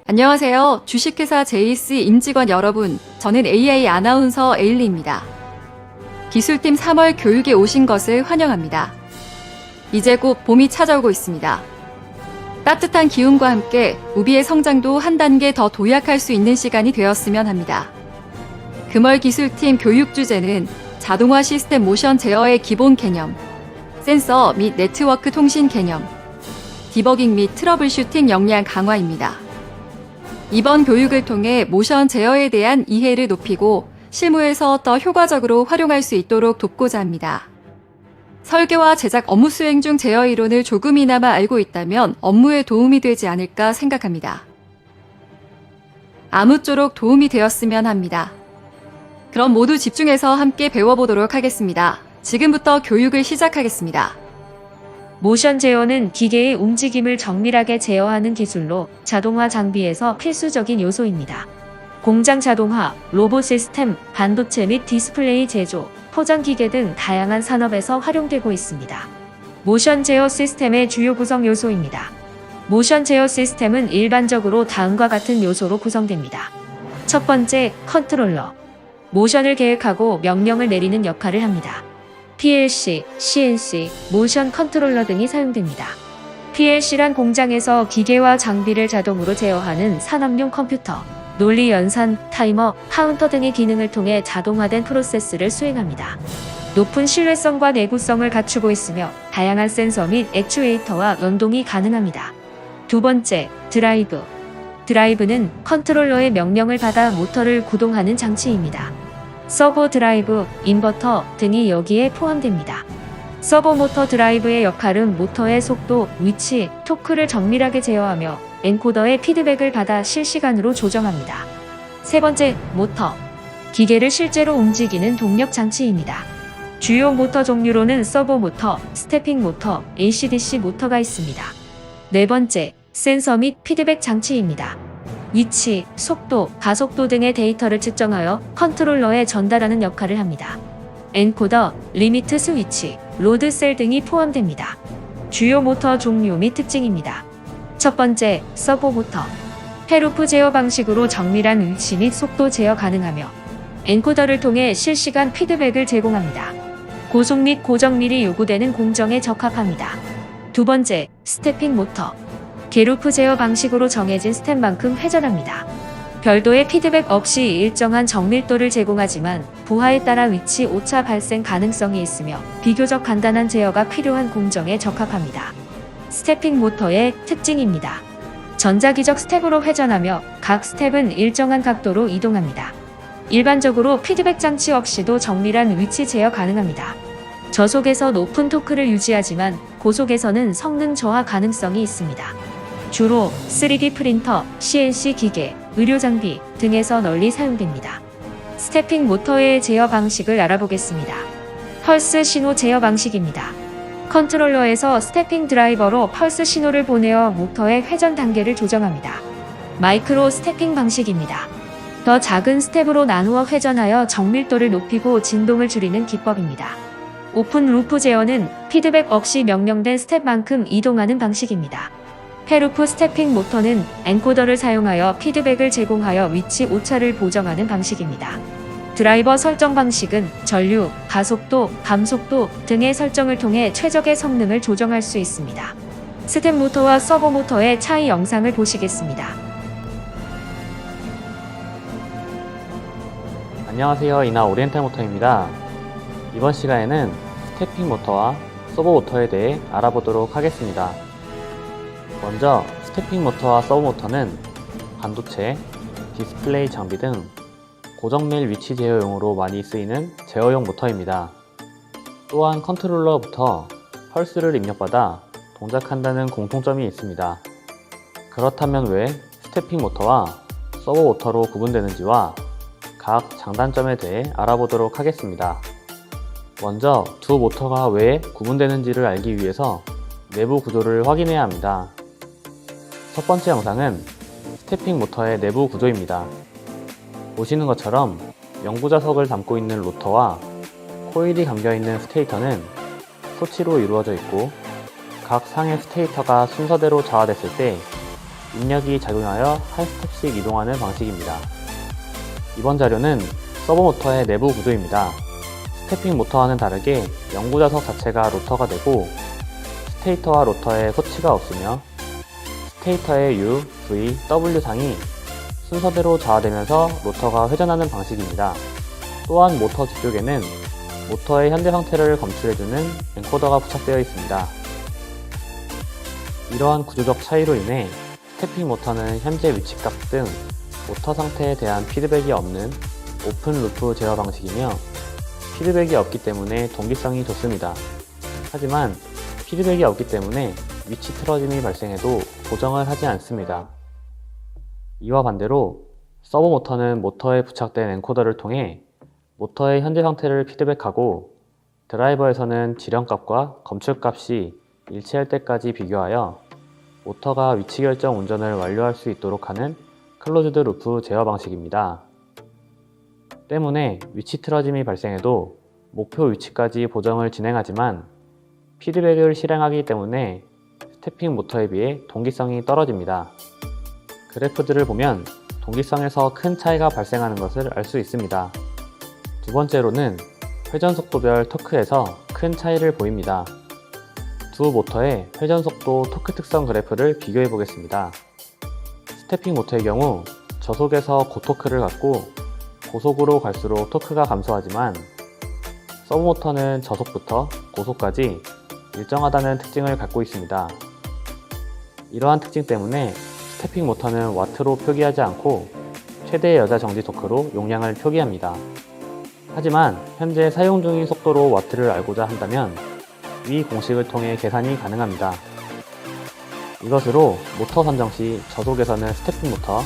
안녕하세요. 주식회사 JC 임직원 여러분. 저는 AI 아나운서 에일리입니다. 기술팀 3월 교육에 오신 것을 환영합니다. 이제 곧 봄이 찾아오고 있습니다. 따뜻한 기운과 함께 우비의 성장도 한 단계 더 도약할 수 있는 시간이 되었으면 합니다. 금월 기술팀 교육 주제는 자동화 시스템 모션 제어의 기본 개념, 센서 및 네트워크 통신 개념, 디버깅 및 트러블 슈팅 역량 강화입니다. 이번 교육을 통해 모션 제어에 대한 이해를 높이고 실무에서 더 효과적으로 활용할 수 있도록 돕고자 합니다. 설계와 제작 업무 수행 중 제어 이론을 조금이나마 알고 있다면 업무에 도움이 되지 않을까 생각합니다. 아무쪼록 도움이 되었으면 합니다. 그럼 모두 집중해서 함께 배워보도록 하겠습니다. 지금부터 교육을 시작하겠습니다. 모션 제어는 기계의 움직임을 정밀하게 제어하는 기술로 자동화 장비에서 필수적인 요소입니다. 공장 자동화, 로봇 시스템, 반도체 및 디스플레이 제조, 포장 기계 등 다양한 산업에서 활용되고 있습니다. 모션 제어 시스템의 주요 구성 요소입니다. 모션 제어 시스템은 일반적으로 다음과 같은 요소로 구성됩니다. 첫 번째, 컨트롤러. 모션을 계획하고 명령을 내리는 역할을 합니다. PLC, CNC, 모션 컨트롤러 등이 사용됩니다. PLC란 공장에서 기계와 장비를 자동으로 제어하는 산업용 컴퓨터, 논리 연산, 타이머, 카운터 등의 기능을 통해 자동화된 프로세스를 수행합니다. 높은 신뢰성과 내구성을 갖추고 있으며 다양한 센서 및 액추에이터와 연동이 가능합니다. 두 번째, 드라이브. 드라이브는 컨트롤러의 명령을 받아 모터를 구동하는 장치입니다. 서버 드라이브, 인버터 등이 여기에 포함됩니다. 서버 모터 드라이브의 역할은 모터의 속도, 위치, 토크를 정밀하게 제어하며 엔코더의 피드백을 받아 실시간으로 조정합니다. 세 번째, 모터. 기계를 실제로 움직이는 동력 장치입니다. 주요 모터 종류로는 서버 모터, 스태핑 모터, AC/DC 모터가 있습니다. 네 번째, 센서 및 피드백 장치입니다. 위치, 속도, 가속도 등의 데이터를 측정하여 컨트롤러에 전달하는 역할을 합니다. 엔코더, 리미트 스위치, 로드 셀 등이 포함됩니다. 주요 모터 종류 및 특징입니다. 첫 번째, 서버 모터. 페루프 제어 방식으로 정밀한 위치 및 속도 제어 가능하며 엔코더를 통해 실시간 피드백을 제공합니다. 고속 및 고정밀이 요구되는 공정에 적합합니다. 두 번째, 스태핑 모터. 게루프 제어 방식으로 정해진 스텝만큼 회전합니다. 별도의 피드백 없이 일정한 정밀도를 제공하지만 부하에 따라 위치 오차 발생 가능성이 있으며 비교적 간단한 제어가 필요한 공정에 적합합니다. 스태핑 모터의 특징입니다. 전자기적 스텝으로 회전하며 각 스텝은 일정한 각도로 이동합니다. 일반적으로 피드백 장치 없이도 정밀한 위치 제어 가능합니다. 저속에서 높은 토크를 유지하지만 고속에서는 성능 저하 가능성이 있습니다. 주로 3D 프린터, CNC 기계, 의료 장비 등에서 널리 사용됩니다. 스태핑 모터의 제어 방식을 알아보겠습니다. 펄스 신호 제어 방식입니다. 컨트롤러에서 스태핑 드라이버로 펄스 신호를 보내어 모터의 회전 단계를 조정합니다. 마이크로 스태핑 방식입니다. 더 작은 스텝으로 나누어 회전하여 정밀도를 높이고 진동을 줄이는 기법입니다. 오픈 루프 제어는 피드백 없이 명령된 스텝만큼 이동하는 방식입니다. 페루프 스태핑 모터는 엔코더를 사용하여 피드백을 제공하여 위치 오차를 보정하는 방식입니다. 드라이버 설정 방식은 전류, 가속도, 감속도 등의 설정을 통해 최적의 성능을 조정할 수 있습니다. 스텝 모터와 서버 모터의 차이 영상을 보시겠습니다. 안녕하세요. 이나 오리엔탈 모터입니다. 이번 시간에는 스태핑 모터와 서버 모터에 대해 알아보도록 하겠습니다. 먼저 스태핑 모터와 서버 모터는 반도체, 디스플레이 장비 등 고정밀 위치 제어용으로 많이 쓰이는 제어용 모터입니다. 또한 컨트롤러부터 펄스를 입력받아 동작한다는 공통점이 있습니다. 그렇다면 왜 스태핑 모터와 서버 모터로 구분되는지와 각 장단점에 대해 알아보도록 하겠습니다. 먼저 두 모터가 왜 구분되는지를 알기 위해서 내부 구조를 확인해야 합니다. 첫 번째 영상은 스태핑 모터의 내부 구조입니다. 보시는 것처럼 영구자석을 담고 있는 로터와 코일이 감겨있는 스테이터는 소치로 이루어져 있고 각 상의 스테이터가 순서대로 자화됐을 때 인력이 작용하여 한 스텝씩 이동하는 방식입니다. 이번 자료는 서버모터의 내부 구조입니다. 스태핑 모터와는 다르게 연구자석 자체가 로터가 되고 스테이터와 로터에 호치가 없으며 스테이터의 U, V, W 상이 순서대로 좌화되면서 로터가 회전하는 방식입니다. 또한 모터 뒤쪽에는 모터의 현재 상태를 검출해주는 엔코더가 부착되어 있습니다. 이러한 구조적 차이로 인해 스태핑 모터는 현재 위치값 등 모터 상태에 대한 피드백이 없는 오픈 루프 제어 방식이며 피드백이 없기 때문에 동기성이 좋습니다. 하지만 피드백이 없기 때문에 위치 틀어짐이 발생해도 고정을 하지 않습니다. 이와 반대로 서버 모터는 모터에 부착된 엔코더를 통해 모터의 현재 상태를 피드백하고 드라이버에서는 지령값과 검출값이 일치할 때까지 비교하여 모터가 위치 결정 운전을 완료할 수 있도록 하는 클로즈드 루프 제어 방식입니다. 때문에 위치 틀어짐이 발생해도 목표 위치까지 보정을 진행하지만 피드백을 실행하기 때문에 스태핑 모터에 비해 동기성이 떨어집니다. 그래프들을 보면 동기성에서 큰 차이가 발생하는 것을 알 수 있습니다. 두 번째로는 회전 속도별 토크에서 큰 차이를 보입니다. 두 모터의 회전 속도 토크 특성 그래프를 비교해 보겠습니다. 스태핑 모터의 경우 저속에서 고토크를 갖고 고속으로 갈수록 토크가 감소하지만 서브 모터는 저속부터 고속까지 일정하다는 특징을 갖고 있습니다. 이러한 특징 때문에 스태핑 모터는 와트로 표기하지 않고 최대 여자 정지 토크로 용량을 표기합니다. 하지만 현재 사용 중인 속도로 와트를 알고자 한다면 위 공식을 통해 계산이 가능합니다. 이것으로 모터 선정 시 저속에서는 스태핑 모터,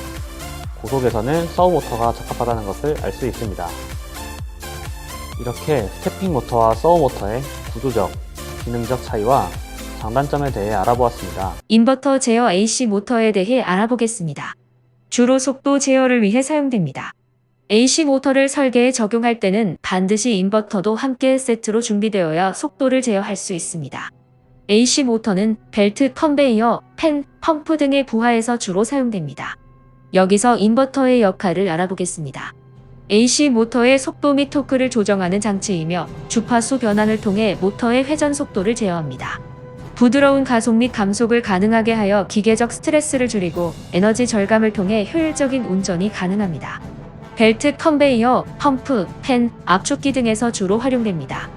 고속에서는 서브 모터가 적합하다는 것을 알 수 있습니다. 이렇게 스태핑 모터와 서브 모터의 구조적, 기능적 차이와 장단점에 대해 알아보았습니다. 인버터 제어 AC 모터에 대해 알아보겠습니다. 주로 속도 제어를 위해 사용됩니다. AC 모터를 설계에 적용할 때는 반드시 인버터도 함께 세트로 준비되어야 속도를 제어할 수 있습니다. AC 모터는 벨트, 컨베이어, 팬, 펌프 등의 부하에서 주로 사용됩니다. 여기서 인버터의 역할을 알아보겠습니다. AC 모터의 속도 및 토크를 조정하는 장치이며 주파수 변환을 통해 모터의 회전 속도를 제어합니다. 부드러운 가속 및 감속을 가능하게 하여 기계적 스트레스를 줄이고 에너지 절감을 통해 효율적인 운전이 가능합니다. 벨트, 컨베이어, 펌프, 팬, 압축기 등에서 주로 활용됩니다.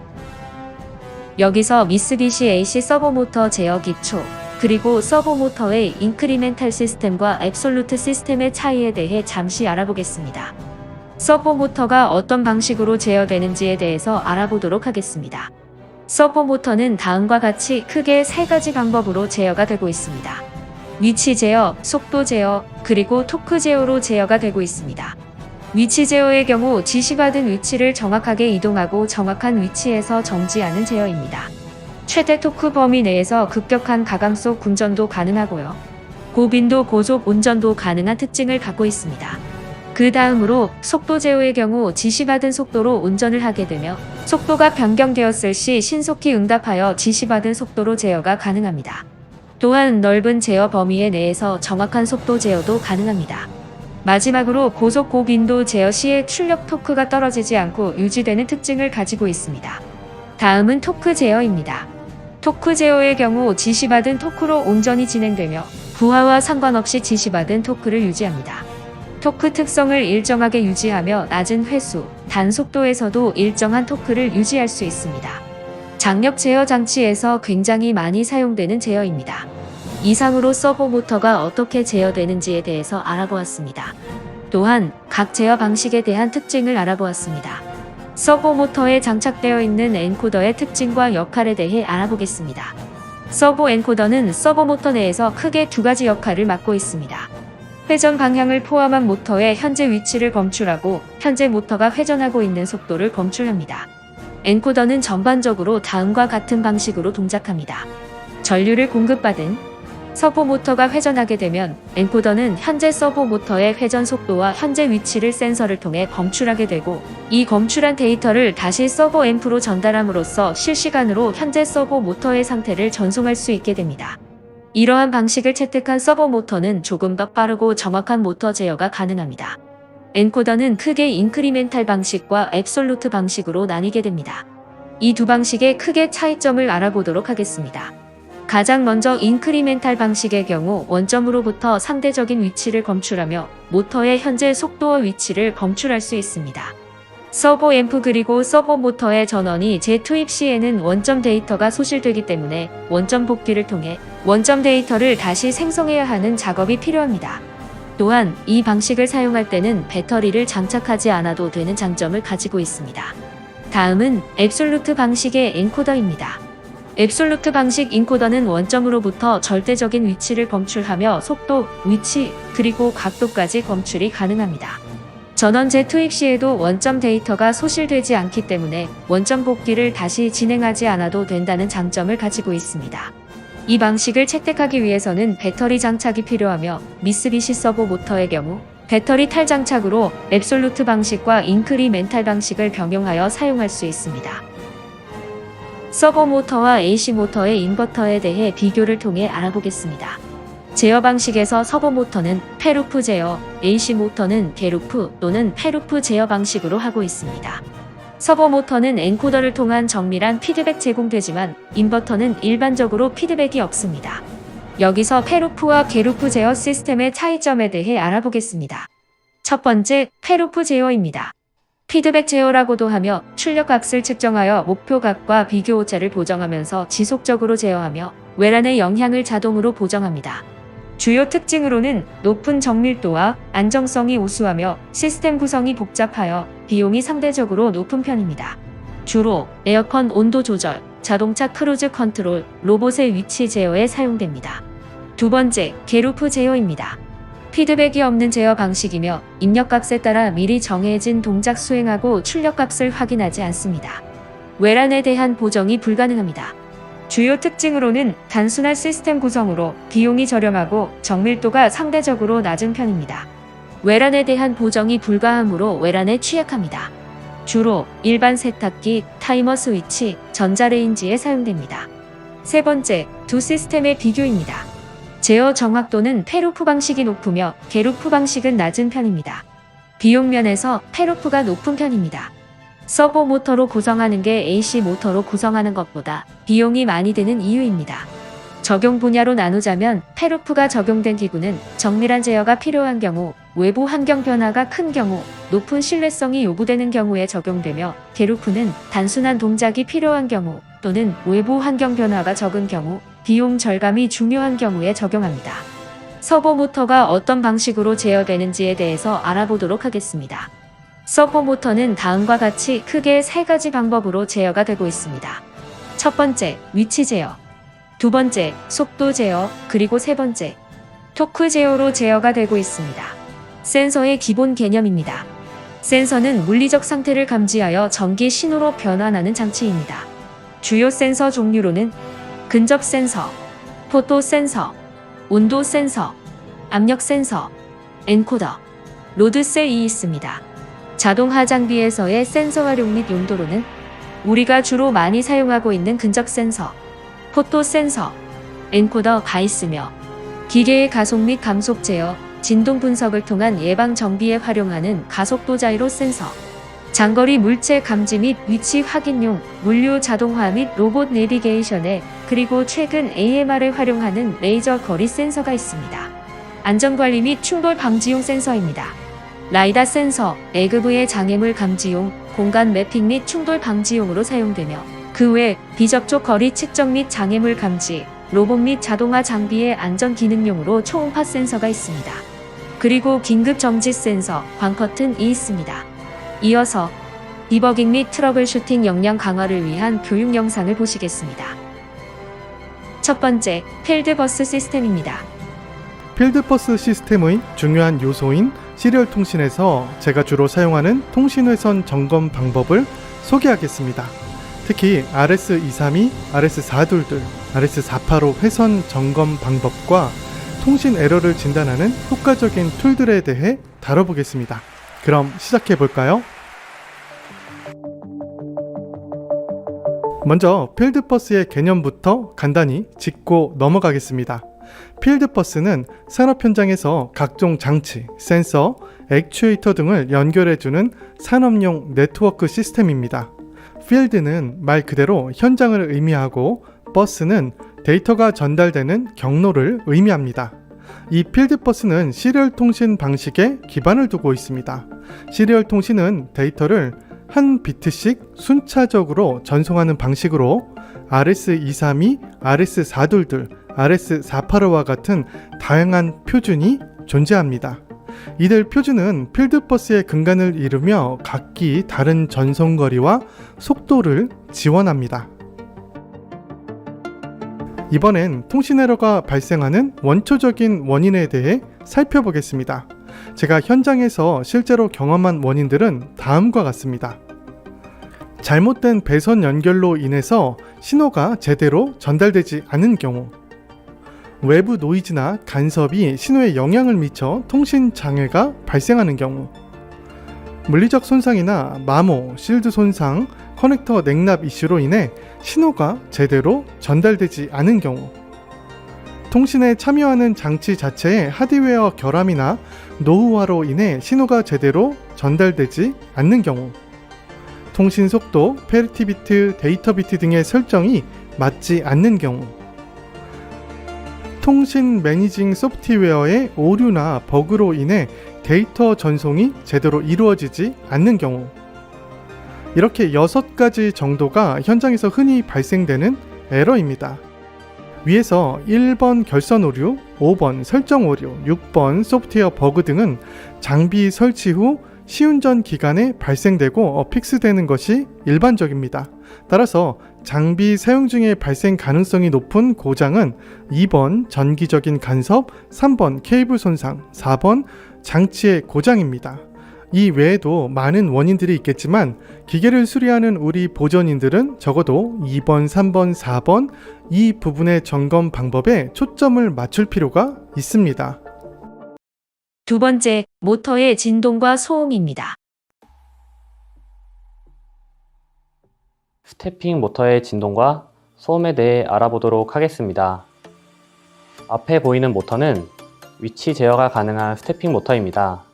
여기서 미쓰비시 AC 서버모터 제어 기초, 그리고 서버모터의 인크리멘탈 시스템과 앱솔루트 시스템의 차이에 대해 잠시 알아보겠습니다. 서버모터가 어떤 방식으로 제어되는지에 대해서 알아보도록 하겠습니다. 서버모터는 다음과 같이 크게 세 가지 방법으로 제어가 되고 있습니다. 위치 제어, 속도 제어, 그리고 토크 제어로 제어가 되고 있습니다. 위치 제어의 경우 지시받은 위치를 정확하게 이동하고 정확한 위치에서 정지하는 제어입니다. 최대 토크 범위 내에서 급격한 가감속 운전도 가능하고요. 고빈도 고속 운전도 가능한 특징을 갖고 있습니다. 그 다음으로 속도 제어의 경우 지시받은 속도로 운전을 하게 되며 속도가 변경되었을 시 신속히 응답하여 지시받은 속도로 제어가 가능합니다. 또한 넓은 제어 범위 내에서 정확한 속도 제어도 가능합니다. 마지막으로 고속 고빈도 제어 시에 출력 토크가 떨어지지 않고 유지되는 특징을 가지고 있습니다. 다음은 토크 제어입니다. 토크 제어의 경우 지시받은 토크로 운전이 진행되며 부하와 상관없이 지시받은 토크를 유지합니다. 토크 특성을 일정하게 유지하며 낮은 회수, 단속도에서도 일정한 토크를 유지할 수 있습니다. 장력 제어 장치에서 굉장히 많이 사용되는 제어입니다. 이상으로 서버 모터가 어떻게 제어되는지에 대해서 알아보았습니다. 또한 각 제어 방식에 대한 특징을 알아보았습니다. 서버 모터에 장착되어 있는 엔코더의 특징과 역할에 대해 알아보겠습니다. 서버 엔코더는 서버 모터 내에서 크게 두 가지 역할을 맡고 있습니다. 회전 방향을 포함한 모터의 현재 위치를 검출하고 현재 모터가 회전하고 있는 속도를 검출합니다. 엔코더는 전반적으로 다음과 같은 방식으로 동작합니다. 전류를 공급받은 서버 모터가 회전하게 되면 엔코더는 현재 서버 모터의 회전 속도와 현재 위치를 센서를 통해 검출하게 되고 이 검출한 데이터를 다시 서버 앰프로 전달함으로써 실시간으로 현재 서버 모터의 상태를 전송할 수 있게 됩니다. 이러한 방식을 채택한 서버 모터는 조금 더 빠르고 정확한 모터 제어가 가능합니다. 엔코더는 크게 인크리멘탈 방식과 앱솔루트 방식으로 나뉘게 됩니다. 이 두 방식의 크게 차이점을 알아보도록 하겠습니다. 가장 먼저 인크리멘탈 방식의 경우 원점으로부터 상대적인 위치를 검출하며 모터의 현재 속도와 위치를 검출할 수 있습니다. 서버 앰프 그리고 서버 모터의 전원이 재투입 시에는 원점 데이터가 소실되기 때문에 원점 복귀를 통해 원점 데이터를 다시 생성해야 하는 작업이 필요합니다. 또한 이 방식을 사용할 때는 배터리를 장착하지 않아도 되는 장점을 가지고 있습니다. 다음은 앱솔루트 방식의 엔코더입니다. 앱솔루트 방식 인코더는 원점으로부터 절대적인 위치를 검출하며 속도, 위치, 그리고 각도까지 검출이 가능합니다. 전원 재투입 시에도 원점 데이터가 소실되지 않기 때문에 원점 복귀를 다시 진행하지 않아도 된다는 장점을 가지고 있습니다. 이 방식을 채택하기 위해서는 배터리 장착이 필요하며 미쓰비시 서버 모터의 경우 배터리 탈장착으로 앱솔루트 방식과 인크리멘탈 방식을 병용하여 사용할 수 있습니다. 서버 모터와 AC 모터의 인버터에 대해 비교를 통해 알아보겠습니다. 제어 방식에서 서버 모터는 페루프 제어, AC 모터는 게루프 또는 페루프 제어 방식으로 하고 있습니다. 서버 모터는 엔코더를 통한 정밀한 피드백 제공되지만 인버터는 일반적으로 피드백이 없습니다. 여기서 페루프와 게루프 제어 시스템의 차이점에 대해 알아보겠습니다. 첫 번째, 페루프 제어입니다. 피드백 제어라고도 하며 출력값을 측정하여 목표값과 비교 오차를 보정하면서 지속적으로 제어하며 외란의 영향을 자동으로 보정합니다. 주요 특징으로는 높은 정밀도와 안정성이 우수하며 시스템 구성이 복잡하여 비용이 상대적으로 높은 편입니다. 주로 에어컨 온도 조절, 자동차 크루즈 컨트롤, 로봇의 위치 제어에 사용됩니다. 두 번째, 게루프 제어입니다. 피드백이 없는 제어 방식이며 입력값에 따라 미리 정해진 동작 수행하고 출력값을 확인하지 않습니다. 외란에 대한 보정이 불가능합니다. 주요 특징으로는 단순한 시스템 구성으로 비용이 저렴하고 정밀도가 상대적으로 낮은 편입니다. 외란에 대한 보정이 불가하므로 외란에 취약합니다. 주로 일반 세탁기, 타이머 스위치, 전자레인지에 사용됩니다. 세 번째, 두 시스템의 비교입니다. 제어 정확도는 페루프 방식이 높으며 게루프 방식은 낮은 편입니다. 비용 면에서 페루프가 높은 편입니다. 서버 모터로 구성하는 게 AC 모터로 구성하는 것보다 비용이 많이 드는 이유입니다. 적용 분야로 나누자면 페루프가 적용된 기구는 정밀한 제어가 필요한 경우, 외부 환경 변화가 큰 경우, 높은 신뢰성이 요구되는 경우에 적용되며 게루프는 단순한 동작이 필요한 경우 또는 외부 환경 변화가 적은 경우, 비용 절감이 중요한 경우에 적용합니다. 서버 모터가 어떤 방식으로 제어되는지에 대해서 알아보도록 하겠습니다. 서버 모터는 다음과 같이 크게 세 가지 방법으로 제어가 되고 있습니다. 첫 번째, 위치 제어. 두 번째, 속도 제어. 그리고 세 번째, 토크 제어로 제어가 되고 있습니다. 센서의 기본 개념입니다. 센서는 물리적 상태를 감지하여 전기 신호로 변환하는 장치입니다. 주요 센서 종류로는 근접 센서, 포토 센서, 온도 센서, 압력 센서, 엔코더, 로드셀이 있습니다. 자동화 장비에서의 센서 활용 및 용도로는 우리가 주로 많이 사용하고 있는 근접 센서, 포토 센서, 엔코더가 있으며 기계의 가속 및 감속 제어, 진동 분석을 통한 예방 정비에 활용하는 가속도 자이로 센서, 장거리 물체 감지 및 위치 확인용, 물류 자동화 및 로봇 내비게이션에 그리고 최근 AMR에 활용하는 레이저 거리 센서가 있습니다. 안전관리 및 충돌 방지용 센서입니다. 라이다 센서, 에그브의 장애물 감지용, 공간 매핑 및 충돌 방지용으로 사용되며 그 외 비접촉 거리 측정 및 장애물 감지, 로봇 및 자동화 장비의 안전 기능용으로 초음파 센서가 있습니다. 그리고 긴급 정지 센서, 광커튼이 있습니다. 이어서 디버깅 및 트러블 슈팅 역량 강화를 위한 교육 영상을 보시겠습니다. 첫 번째, 필드버스 시스템입니다. 필드버스 시스템의 중요한 요소인 시리얼 통신에서 제가 주로 사용하는 통신회선 점검 방법을 소개하겠습니다. 특히 RS232, RS422, RS485 회선 점검 방법과 통신 에러를 진단하는 효과적인 툴들에 대해 다뤄보겠습니다. 그럼 시작해 볼까요? 먼저 필드버스의 개념부터 간단히 짚고 넘어가겠습니다. 필드버스는 산업 현장에서 각종 장치, 센서, 액추에이터 등을 연결해주는 산업용 네트워크 시스템입니다. 필드는 말 그대로 현장을 의미하고 버스는 데이터가 전달되는 경로를 의미합니다. 이 필드버스는 시리얼 통신 방식에 기반을 두고 있습니다. 시리얼 통신은 데이터를 한 비트씩 순차적으로 전송하는 방식으로 RS232, RS422, RS485와 같은 다양한 표준이 존재합니다. 이들 표준은 필드버스의 근간을 이루며 각기 다른 전송거리와 속도를 지원합니다. 이번엔 통신 에러가 발생하는 원초적인 원인에 대해 살펴보겠습니다. 제가 현장에서 실제로 경험한 원인들은 다음과 같습니다. 잘못된 배선 연결로 인해서 신호가 제대로 전달되지 않은 경우, 외부 노이즈나 간섭이 신호에 영향을 미쳐 통신 장애가 발생하는 경우, 물리적 손상이나 마모, 실드 손상, 커넥터 냉납 이슈로 인해 신호가 제대로 전달되지 않은 경우, 통신에 참여하는 장치 자체의 하드웨어 결함이나 노후화로 인해 신호가 제대로 전달되지 않는 경우, 통신 속도, 페리티 비트, 데이터 비트 등의 설정이 맞지 않는 경우, 통신 매니징 소프트웨어의 오류나 버그로 인해 데이터 전송이 제대로 이루어지지 않는 경우, 이렇게 6가지 정도가 현장에서 흔히 발생되는 에러입니다. 위에서 1번 결선 오류, 5번 설정 오류, 6번 소프트웨어 버그 등은 장비 설치 후 시운전 기간에 발생되고 픽스되는 것이 일반적입니다. 따라서 장비 사용 중에 발생 가능성이 높은 고장은 2번 전기적인 간섭, 3번 케이블 손상, 4번 장치의 고장입니다. 이 외에도 많은 원인들이 있겠지만 기계를 수리하는 우리 보전인들은 적어도 2번, 3번, 4번 이 부분의 점검 방법에 초점을 맞출 필요가 있습니다. 두 번째, 모터의 진동과 소음입니다. 스태핑 모터의 진동과 소음에 대해 알아보도록 하겠습니다. 앞에 보이는 모터는 위치 제어가 가능한 스태핑 모터입니다.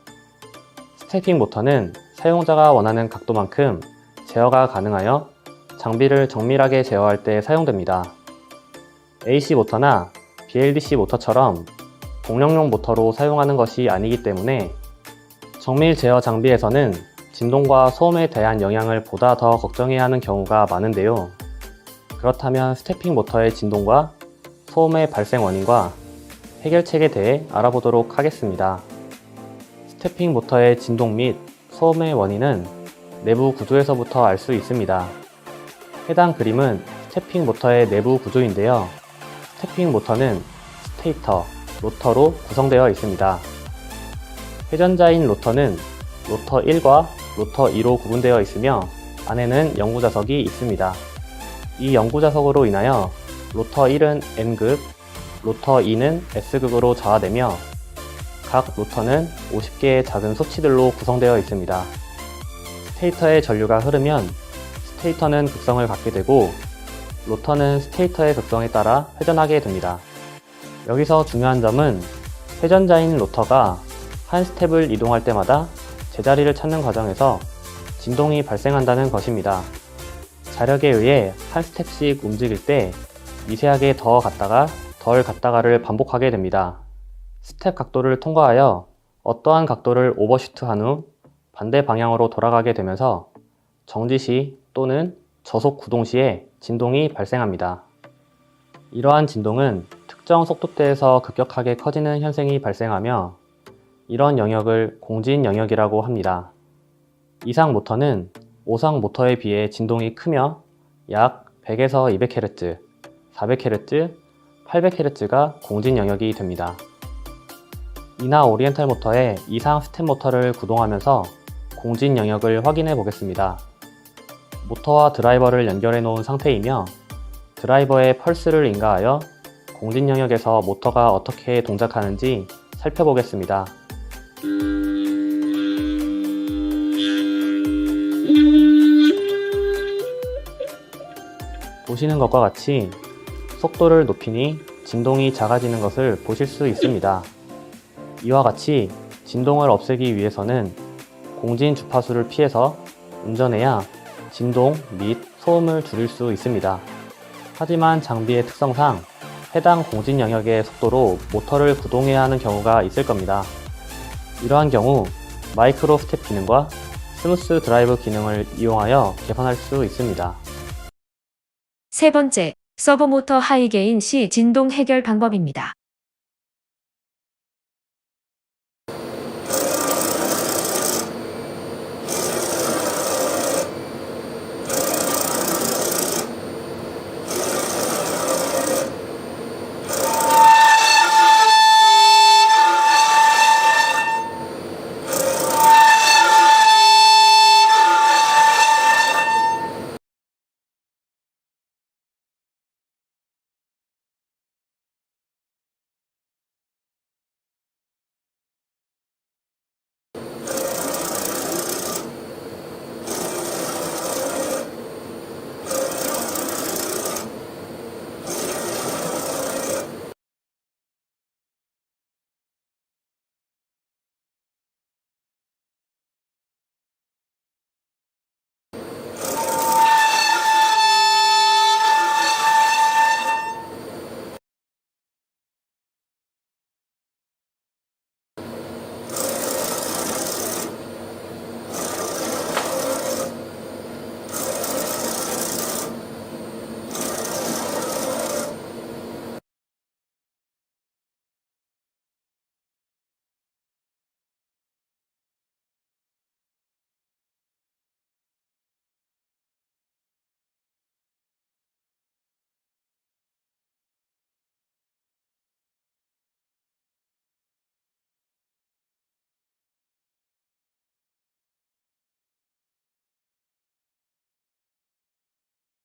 스태핑 모터는 사용자가 원하는 각도만큼 제어가 가능하여 장비를 정밀하게 제어할 때 사용됩니다. AC 모터나 BLDC 모터처럼 공력용 모터로 사용하는 것이 아니기 때문에 정밀 제어 장비에서는 진동과 소음에 대한 영향을 보다 더 걱정해야 하는 경우가 많은데요. 그렇다면 스태핑 모터의 진동과 소음의 발생 원인과 해결책에 대해 알아보도록 하겠습니다. 스태핑 모터의 진동 및 소음의 원인은 내부 구조에서부터 알 수 있습니다. 해당 그림은 스태핑 모터의 내부 구조인데요. 스태핑 모터는 스테이터, 로터로 구성되어 있습니다. 회전자인 로터는 로터 1과 로터 2로 구분되어 있으며 안에는 연구자석이 있습니다. 이 연구자석으로 인하여 로터 1은 N급, 로터 2는 S급으로 좌화되며 각 로터는 50개의 작은 소치들로 구성되어 있습니다. 스테이터의 전류가 흐르면 스테이터는 극성을 갖게 되고 로터는 스테이터의 극성에 따라 회전하게 됩니다. 여기서 중요한 점은 회전자인 로터가 한 스텝을 이동할 때마다 제자리를 찾는 과정에서 진동이 발생한다는 것입니다. 자력에 의해 한 스텝씩 움직일 때 미세하게 더 갔다가 덜 갔다가를 반복하게 됩니다. 스텝 각도를 통과하여 어떠한 각도를 오버슈트한 후 반대 방향으로 돌아가게 되면서 정지 시 또는 저속 구동 시에 진동이 발생합니다. 이러한 진동은 특정 속도대에서 급격하게 커지는 현상이 발생하며 이런 영역을 공진 영역이라고 합니다. 이상 모터는 오상 모터에 비해 진동이 크며 약 100에서 200Hz, 400Hz, 800Hz가 공진 영역이 됩니다. 이나 오리엔탈 모터의 이상 스텝 모터를 구동하면서 공진 영역을 확인해 보겠습니다. 모터와 드라이버를 연결해 놓은 상태이며 드라이버의 펄스를 인가하여 공진 영역에서 모터가 어떻게 동작하는지 살펴보겠습니다. 보시는 것과 같이 속도를 높이니 진동이 작아지는 것을 보실 수 있습니다. 이와 같이 진동을 없애기 위해서는 공진 주파수를 피해서 운전해야 진동 및 소음을 줄일 수 있습니다. 하지만 장비의 특성상 해당 공진 영역의 속도로 모터를 구동해야 하는 경우가 있을 겁니다. 이러한 경우 마이크로 스텝 기능과 스무스 드라이브 기능을 이용하여 개선할 수 있습니다. 세 번째, 서버모터 하이게인 시 진동 해결 방법입니다.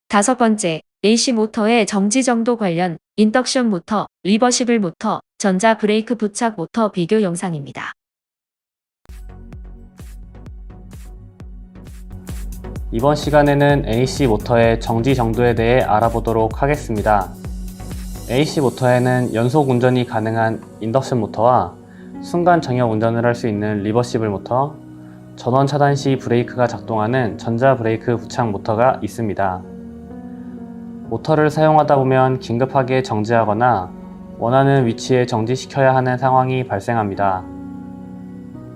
다섯 번째, AC 모터의 정지 정도 관련 인덕션 모터, 리버시블 모터, 전자 브레이크 부착 모터 비교 영상입니다. 이번 시간에는 AC 모터의 정지 정도에 대해 알아보도록 하겠습니다. AC 모터에는 연속 운전이 가능한 인덕션 모터와 순간 정역 운전을 할 수 있는 리버시블 모터, 전원 차단 시 브레이크가 작동하는 전자 브레이크 부착 모터가 있습니다. 모터를 사용하다 보면 긴급하게 정지하거나 원하는 위치에 정지시켜야 하는 상황이 발생합니다.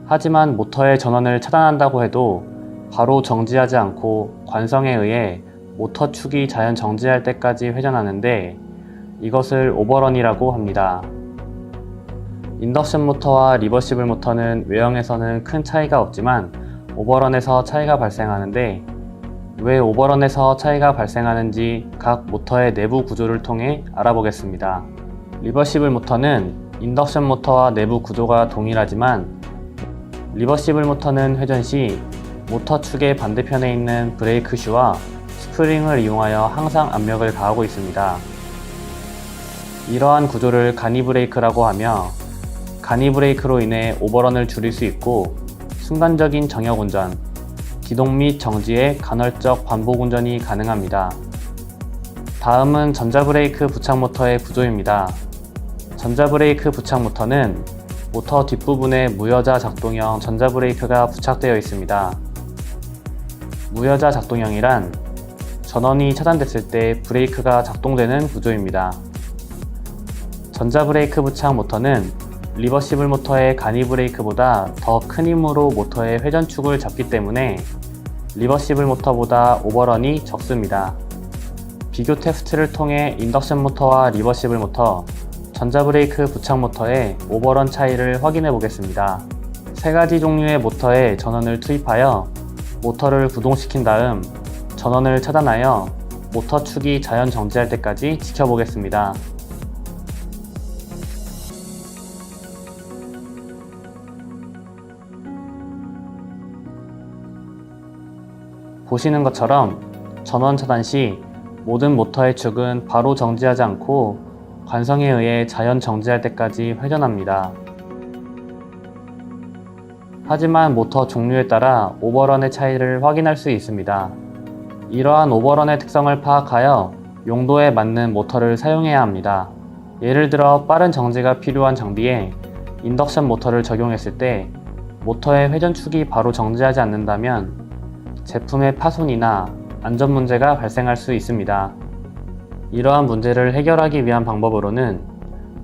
하지만 모터의 전원을 차단한다고 해도 바로 정지하지 않고 관성에 의해 모터 축이 자연 정지할 때까지 회전하는데 이것을 오버런이라고 합니다. 인덕션 모터와 리버시블 모터는 외형에서는 큰 차이가 없지만 오버런에서 차이가 발생하는데 왜 오버런에서 차이가 발생하는지 각 모터의 내부 구조를 통해 알아보겠습니다. 리버시블 모터는 인덕션 모터와 내부 구조가 동일하지만 리버시블 모터는 회전 시 모터 축의 반대편에 있는 브레이크 슈와 스프링을 이용하여 항상 압력을 가하고 있습니다. 이러한 구조를 가니 브레이크라고 하며 가니 브레이크로 인해 오버런을 줄일 수 있고 순간적인 정역 운전, 기동 및 정지의 간헐적 반복 운전이 가능합니다. 다음은 전자브레이크 부착 모터의 구조입니다. 전자브레이크 부착 모터는 모터 뒷부분에 무여자 작동형 전자브레이크가 부착되어 있습니다. 무여자 작동형이란 전원이 차단됐을 때 브레이크가 작동되는 구조입니다. 전자브레이크 부착 모터는 리버시블 모터의 가니 브레이크보다 더 큰 힘으로 모터의 회전축을 잡기 때문에 리버시블 모터보다 오버런이 적습니다. 비교 테스트를 통해 인덕션 모터와 리버시블 모터, 전자브레이크 부착 모터의 오버런 차이를 확인해 보겠습니다. 세 가지 종류의 모터에 전원을 투입하여 모터를 구동시킨 다음 전원을 차단하여 모터 축이 자연 정지할 때까지 지켜보겠습니다. 보시는 것처럼 전원 차단 시 모든 모터의 축은 바로 정지하지 않고 관성에 의해 자연 정지할 때까지 회전합니다. 하지만 모터 종류에 따라 오버런의 차이를 확인할 수 있습니다. 이러한 오버런의 특성을 파악하여 용도에 맞는 모터를 사용해야 합니다. 예를 들어 빠른 정지가 필요한 장비에 인덕션 모터를 적용했을 때 모터의 회전축이 바로 정지하지 않는다면 제품의 파손이나 안전 문제가 발생할 수 있습니다. 이러한 문제를 해결하기 위한 방법으로는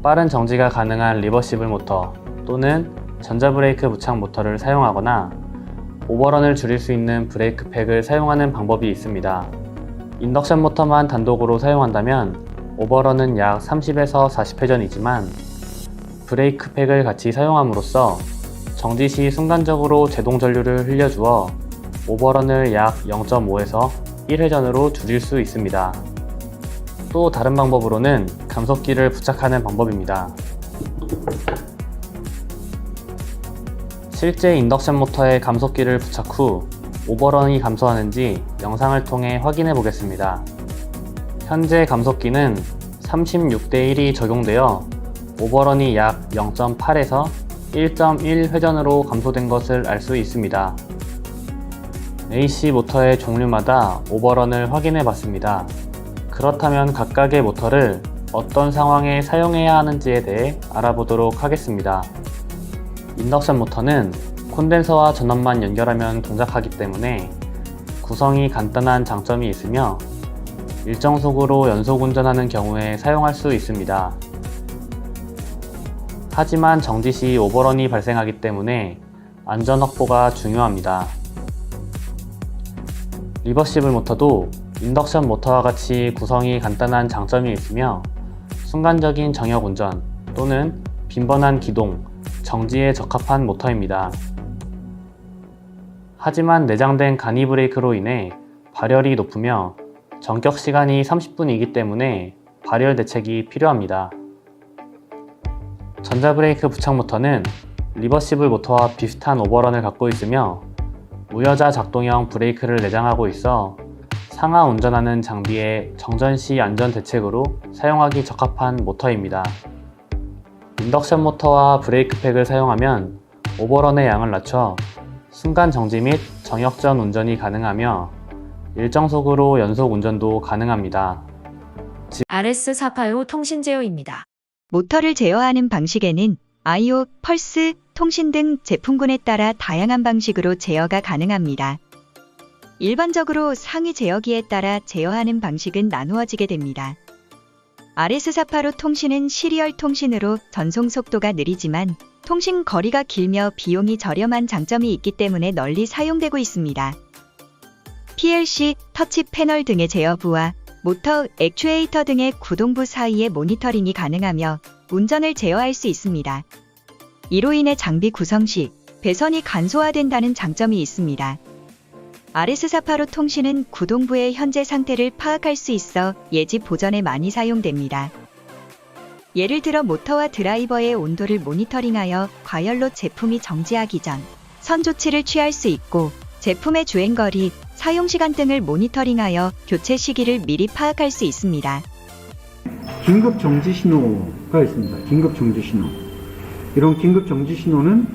빠른 정지가 가능한 리버시블 모터 또는 전자브레이크 부착 모터를 사용하거나 오버런을 줄일 수 있는 브레이크 팩을 사용하는 방법이 있습니다. 인덕션 모터만 단독으로 사용한다면 오버런은 약 30에서 40회전이지만 브레이크 팩을 같이 사용함으로써 정지 시 순간적으로 제동 전류를 흘려주어 오버런을 약 0.5에서 1회전으로 줄일 수 있습니다. 또 다른 방법으로는 감속기를 부착하는 방법입니다. 실제 인덕션 모터에 감속기를 부착 후 오버런이 감소하는지 영상을 통해 확인해 보겠습니다. 현재 감속기는 36대1이 적용되어 오버런이 약 0.8에서 1.1 회전으로 감소된 것을 알 수 있습니다. AC 모터의 종류마다 오버런을 확인해 봤습니다. 그렇다면 각각의 모터를 어떤 상황에 사용해야 하는지에 대해 알아보도록 하겠습니다. 인덕션 모터는 콘덴서와 전원만 연결하면 동작하기 때문에 구성이 간단한 장점이 있으며 일정 속으로 연속 운전하는 경우에 사용할 수 있습니다. 하지만 정지 시 오버런이 발생하기 때문에 안전 확보가 중요합니다. 리버시블 모터도 인덕션 모터와 같이 구성이 간단한 장점이 있으며 순간적인 정역 운전 또는 빈번한 기동, 정지에 적합한 모터입니다. 하지만 내장된 간이 브레이크로 인해 발열이 높으며 전격 시간이 30분이기 때문에 발열 대책이 필요합니다. 전자브레이크 부착 모터는 리버시블 모터와 비슷한 오버런을 갖고 있으며 무여자 작동형 브레이크를 내장하고 있어 상하 운전하는 장비의 정전 시 안전 대책으로 사용하기 적합한 모터입니다. 인덕션 모터와 브레이크 팩을 사용하면 오버런의 양을 낮춰 순간 정지 및 정역전 운전이 가능하며 일정 속으로 연속 운전도 가능합니다. RS485 통신 제어입니다. 모터를 제어하는 방식에는 I/O, 펄스, 통신 등 제품군에 따라 다양한 방식으로 제어가 가능합니다. 일반적으로 상위 제어기에 따라 제어하는 방식은 나누어지게 됩니다. RS485 통신은 시리얼 통신으로 전송 속도가 느리지만 통신 거리가 길며 비용이 저렴한 장점이 있기 때문에 널리 사용되고 있습니다. PLC, 터치 패널 등의 제어부와 모터, 액추에이터 등의 구동부 사이의 모니터링이 가능하며 운전을 제어할 수 있습니다. 이로 인해 장비 구성 시 배선이 간소화된다는 장점이 있습니다. RS485 통신은 구동부의 현재 상태를 파악할 수 있어 예지 보전에 많이 사용됩니다. 예를 들어 모터와 드라이버의 온도를 모니터링하여 과열로 제품이 정지하기 전 선 조치를 취할 수 있고 제품의 주행거리, 사용시간 등을 모니터링하여 교체 시기를 미리 파악할 수 있습니다. 긴급 정지 신호가 있습니다. 긴급 정지 신호. 이런 긴급 정지 신호는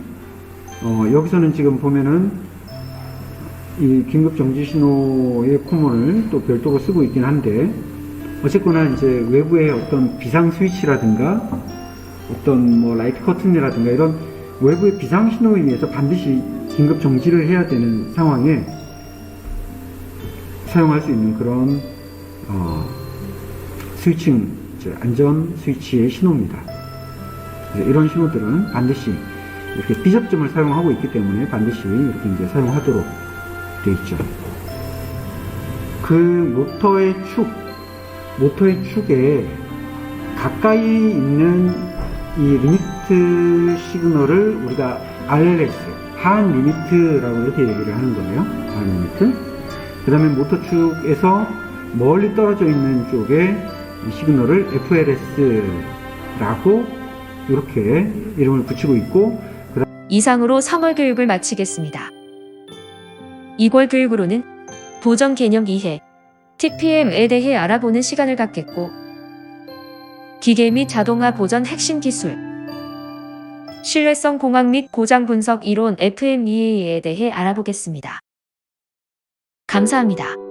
여기서는 지금 보면은 이 긴급 정지 신호의 코먼을 또 별도로 쓰고 있긴 한데 어쨌거나 이제 외부의 어떤 비상 스위치라든가 어떤 뭐 라이트 커튼이라든가 이런 외부의 비상 신호에 의해서 반드시 긴급 정지를 해야 되는 상황에 사용할 수 있는 그런 스위칭, 안전 스위치의 신호입니다. 이런 신호들은 반드시 이렇게 비접점을 사용하고 있기 때문에 반드시 이렇게 이제 사용하도록 되어 있죠. 그 모터의 축에 가까이 있는 이 리미트 시그널을 우리가 RLS, 하한 리미트라고 이렇게 얘기를 하는 거예요. 하한 리미트. 그 다음에 모터 축에서 멀리 떨어져 있는 쪽에 시그널을 FLS라고 이렇게 이름을 붙이고 있고, 이상으로 3월 교육을 마치겠습니다. 2월 교육으로는 보전 개념 이해, TPM에 대해 알아보는 시간을 갖겠고, 기계 및 자동화 보전 핵심 기술, 신뢰성 공학 및 고장 분석 이론 FMEA에 대해 알아보겠습니다. 감사합니다.